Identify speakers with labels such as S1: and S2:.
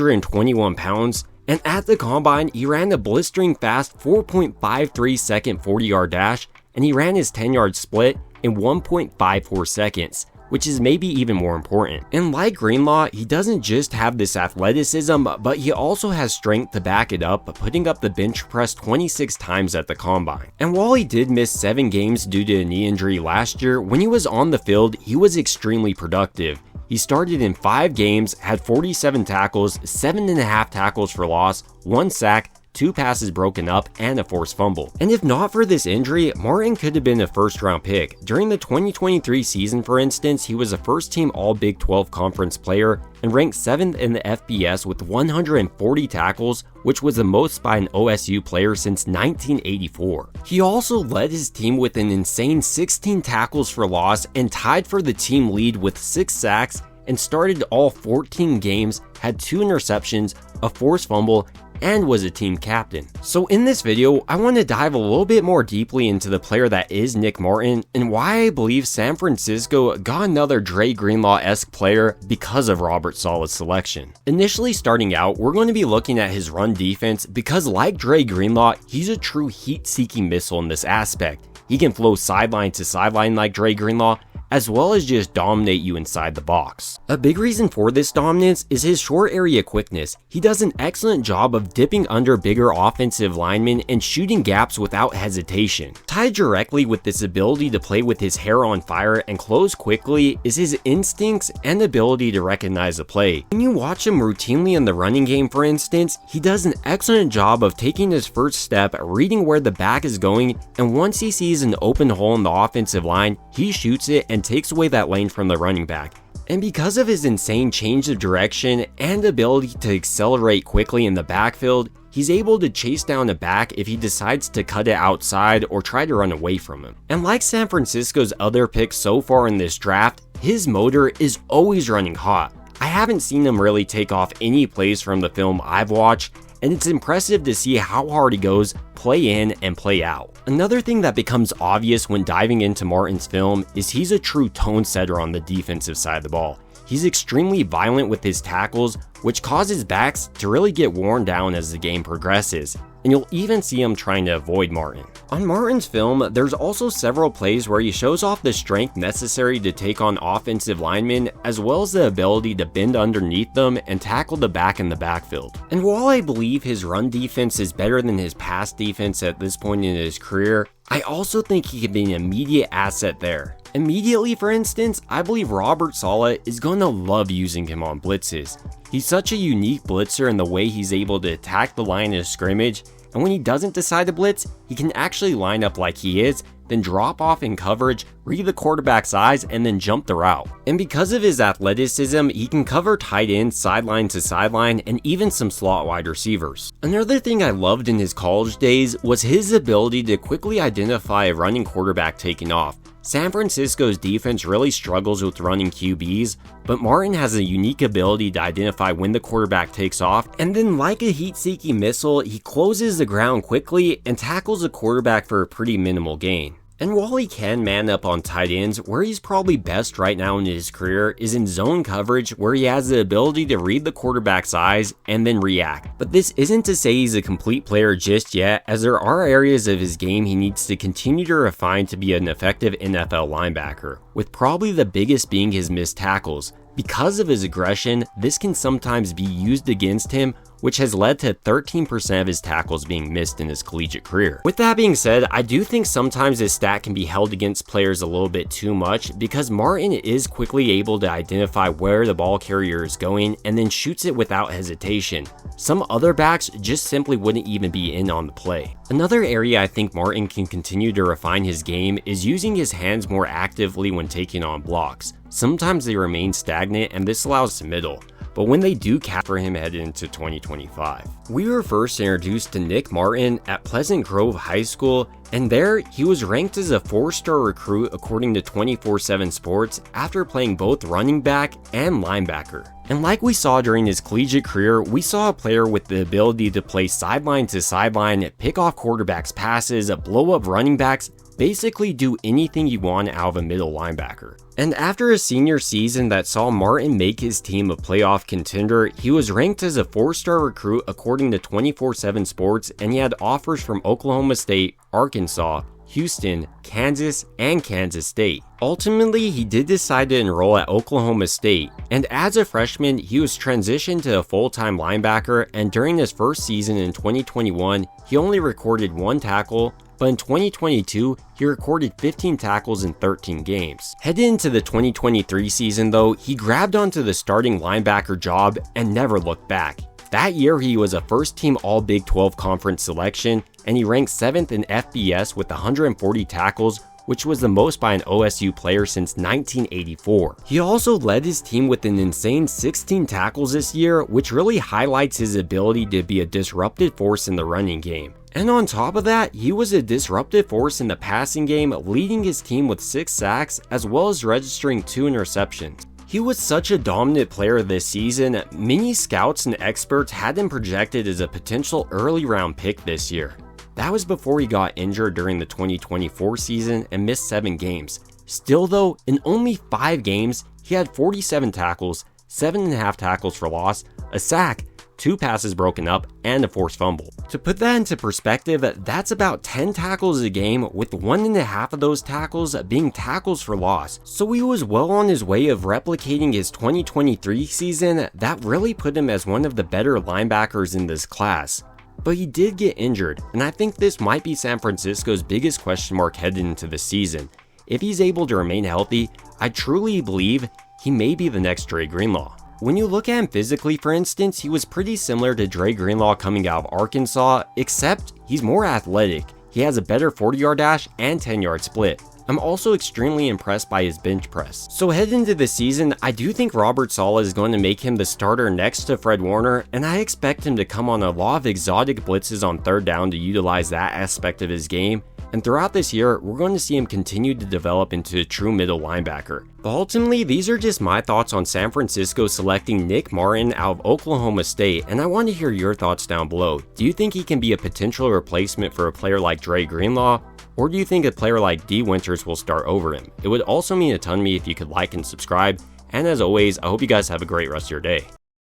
S1: 121 pounds, and at the combine, he ran a blistering fast 4.53 second 40-yard dash, and he ran his 10-yard split in 1.54 seconds, which is maybe even more important. And like Greenlaw, he doesn't just have this athleticism, but he also has strength to back it up, putting up the bench press 26 times at the combine. And while he did miss 7 games due to a knee injury last year, when he was on the field, he was extremely productive. He started in 5 games, had 47 tackles, 7.5 tackles for loss, 1 sack, 2 passes broken up, and a forced fumble. And if not for this injury, Martin could have been a first-round pick. During the 2023 season, for instance, he was a first-team All-Big 12 Conference player and ranked 7th in the FBS with 140 tackles, which was the most by an OSU player since 1984. He also led his team with an insane 16 tackles for loss and tied for the team lead with 6 sacks, and started all 14 games, had 2 interceptions, a forced fumble, and was a team captain. So in this video, I want to dive a little bit more deeply into the player that is Nick Martin and why I believe San Francisco got another Dre Greenlaw-esque player because of Robert Saleh's selection. Initially starting out, we're going to be looking at his run defense because like Dre Greenlaw, he's a true heat-seeking missile in this aspect. He can flow sideline to sideline like Dre Greenlaw, as well as just dominate you inside the box. A big reason for this dominance is his short area quickness. He does an excellent job of dipping under bigger offensive linemen and shooting gaps without hesitation. Tied directly with this ability to play with his hair on fire and close quickly is his instincts and ability to recognize a play. When you watch him routinely in the running game, for instance, he does an excellent job of taking his first step, reading where the back is going, and once he sees an open hole in the offensive line, he shoots it and takes away that lane from the running back. And because of his insane change of direction and ability to accelerate quickly in the backfield, he's able to chase down a back if he decides to cut it outside or try to run away from him. And like San Francisco's other picks so far in this draft, his motor is always running hot. I haven't seen him really take off any plays from the film I've watched, and it's impressive to see how hard he goes play in and play out. Another thing that becomes obvious when diving into Martin's film is he's a true tone setter on the defensive side of the ball. He's extremely violent with his tackles, which causes backs to really get worn down as the game progresses, and you'll even see him trying to avoid Martin. On Martin's film, there's also several plays where he shows off the strength necessary to take on offensive linemen, as well as the ability to bend underneath them and tackle the back in the backfield. And while I believe his run defense is better than his pass defense at this point in his career, I also think he can be an immediate asset there. Immediately, for instance, I believe Robert Saleh is going to love using him on blitzes. He's such a unique blitzer in the way he's able to attack the line of scrimmage, and when he doesn't decide to blitz, he can actually line up like he is, then drop off in coverage, read the quarterback's eyes, and then jump the route. And because of his athleticism, he can cover tight ends sideline to sideline and even some slot wide receivers. Another thing I loved in his college days was his ability to quickly identify a running quarterback taking off. San Francisco's defense really struggles with running QBs, but Martin has a unique ability to identify when the quarterback takes off, and then like a heat-seeking missile, he closes the ground quickly and tackles the quarterback for a pretty minimal gain. And while he can man up on tight ends, where he's probably best right now in his career is in zone coverage, where he has the ability to read the quarterback's eyes and then react. But this isn't to say he's a complete player just yet, as there are areas of his game he needs to continue to refine to be an effective NFL linebacker, with probably the biggest being his missed tackles. Because of his aggression, this can sometimes be used against him, which has led to 13% of his tackles being missed in his collegiate career. With that being said, I do think sometimes this stat can be held against players a little bit too much because Martin is quickly able to identify where the ball carrier is going and then shoots it without hesitation. Some other backs just simply wouldn't even be in on the play. Another area I think Martin can continue to refine his game is using his hands more actively when taking on blocks. Sometimes they remain stagnant and this allows submittal, but when they do catch for him headed into 2025. We were first introduced to Nick Martin at Pleasant Grove High School, and there he was ranked as a 4-star recruit according to 24/7 Sports after playing both running back and linebacker. And like we saw during his collegiate career, we saw a player with the ability to play sideline to sideline, pick off quarterbacks' passes, blow up running backs, basically do anything you want out of a middle linebacker. And after a senior season that saw Martin make his team a playoff contender, he was ranked as a 4-star recruit according to 24/7 Sports, and he had offers from Oklahoma State, Arkansas, Houston, Kansas, and Kansas State. Ultimately, he did decide to enroll at Oklahoma State, and as a freshman, he was transitioned to a full-time linebacker, and during his first season in 2021, he only recorded 1 tackle, but in 2022, he recorded 15 tackles in 13 games. Headed into the 2023 season though, he grabbed onto the starting linebacker job and never looked back. That year, he was a first-team All-Big 12 Conference selection, and he ranked 7th in FBS with 140 tackles, which was the most by an OSU player since 1984. He also led his team with an insane 16 tackles this year, which really highlights his ability to be a disruptive force in the running game. And on top of that, he was a disruptive force in the passing game, leading his team with 6 sacks as well as registering 2 interceptions. He was such a dominant player this season, many scouts and experts had him projected as a potential early round pick this year. That was before he got injured during the 2024 season and missed 7 games. Still though, in only 5 games, he had 47 tackles, 7.5 tackles for loss, a sack, 2 passes broken up, and a forced fumble. To put that into perspective, that's about 10 tackles a game, with 1.5 of those tackles being tackles for loss. So he was well on his way of replicating his 2023 season that really put him as one of the better linebackers in this class. But he did get injured, and I think this might be San Francisco's biggest question mark headed into the season. If he's able to remain healthy, I truly believe he may be the next Dre Greenlaw. When you look at him physically, for instance, he was pretty similar to Dre Greenlaw coming out of Arkansas, except he's more athletic. He has a better 40-yard dash and 10-yard split. I'm also extremely impressed by his bench press. So heading into the season, I do think Robert Saleh is going to make him the starter next to Fred Warner, and I expect him to come on a lot of exotic blitzes on 3rd down to utilize that aspect of his game. And throughout this year, we're going to see him continue to develop into a true middle linebacker. But ultimately, these are just my thoughts on San Francisco selecting Nick Martin out of Oklahoma State, and I want to hear your thoughts down below. Do you think he can be a potential replacement for a player like Dre Greenlaw? Or do you think a player like Dee Winters will start over him? It would also mean a ton to me if you could like and subscribe. And as always, I hope you guys have a great rest of your day.